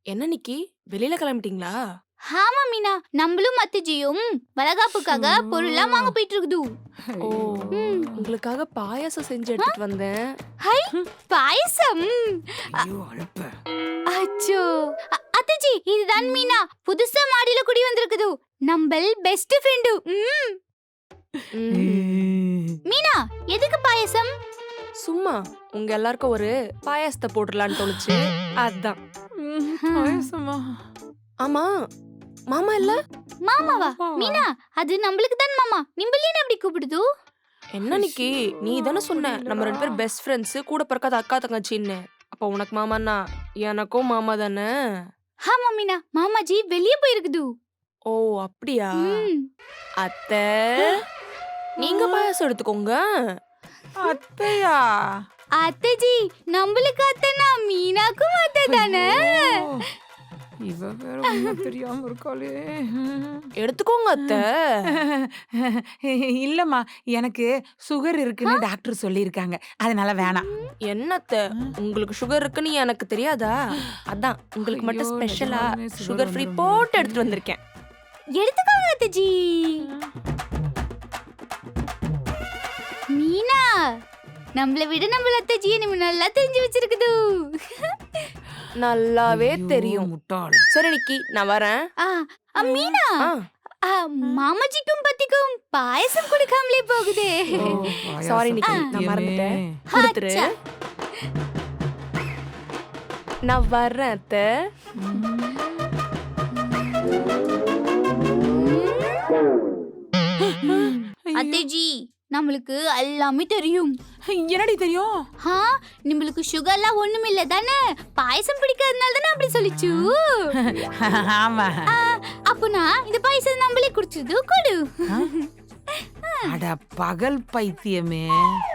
என்ன நிக்கி வெளியில கிளம்பிட்டீங்களா? ஆமா மீனா, நம்மளும் அத்திஜியும் வளகாப்புக்காக பொருள்லாம் வாங்க போயிட்டு இருக்குது. ஓ, ம். உங்களுக்காக பாயாசம் செஞ்சு எடுத்துட்டு வந்தேன். ஹை, பாயசம். ஐயோ அழுப்ப. அச்சோ, அத்திஜி இதுதான் மீனா, புதுசா மாடியில குடி வந்திருக்குது. நம்மள் பெஸ்ட் ஃப்ரெண்டு. மீனா, எதுக்கு பாயசம்? சும்மா உங்க எல்லாருக்கும் ஒரு பாயாசத்தை போட்டுடலான்னு தோணுச்சு, அதான். பாயசமா? ஆமா, மாமா இல்ல? மாமாவா? மீனா, அது நம்மளுக்கு தான் மாமா. நிம்பல் ஏன் அப்படி கூப்பிடுது? என்ன நிக்கி, நீ தானே சொன்ன நம்ம 2 பேரும் பெஸ்ட் ஃப்ரெண்ட்ஸ், கூட பிறக்காத அக்கா தங்கச்சின்னு. அப்ப உனக்கு மாமான்னா எனக்கும் மாமா தானே? ஆமா மீனா, மாமாஜி வெளியே போயிருக்குது. ஓ அப்படியா? ம். அத்தை, நீங்க பாயாசம் எடுத்துக்கோங்க. அத்தையா? அத்தைஜி, நம்மளுக்கு அத்தைனா மீனாக்கும் அத்தை தானே? ஓ, இவ வேற ஒண்ணும் தெரியாம இருக்காளே. எடுத்துக்கோங்க அத்தை. இல்லம்மா, எனக்கு சுகர் இருக்குன்னு டாக்டர் சொல்லியிருக்காங்க, அதனால வேணாம். என்ன அத்தை, உங்களுக்கு சுகர் இருக்குன்னு எனக்கு தெரியாதா? அதான் உங்களுக்கு மட்டும் ஐயோ, ஸ்பெஷலா நிஜமாலுமே sugar சுகர் ஃப்ரீ வந்துரும் போட்டு போல. எடுத்துட்டு வந்திருக்கேன். எடுத்துக்கோங்க அத்தைஜி. மீனா, நம்மள விட நம்ம அத்தைஜியை நீ நல்லா தெரிஞ்சு வச்சிருக்குது. நல்லாவே ஐயோ, தெரியும். முட்டாள். சரி நிக்கி, நான் வரேன். மீனா, ஆ, மாமாஜிக்கும் பத்திக்கும் பாயசம் கொடுக்காமலே போகுதே. ஓ, பாயாசம் சாரி நிக்கி, நான் பைத்தியமே. மறந்துட்டேன். கொடுத்துரு. அச்சா. நான் வர்றேன் அத்தை. அத்தைஜி, நம்மளுக்கு எல்லாமே தெரியும். என்னடி தெரியும்? நம்மளுக்கு சுகர்லாம் ஒண்ணும் இல்ல தானே? பாயசம் பிடிக்காதனால தானே அப்படி சொல்லிச்சு. ஆமா. அப்பனா இந்த பாயசம் நம்மளே குடிச்சது கொடு. அட பகல் பைத்தியமே.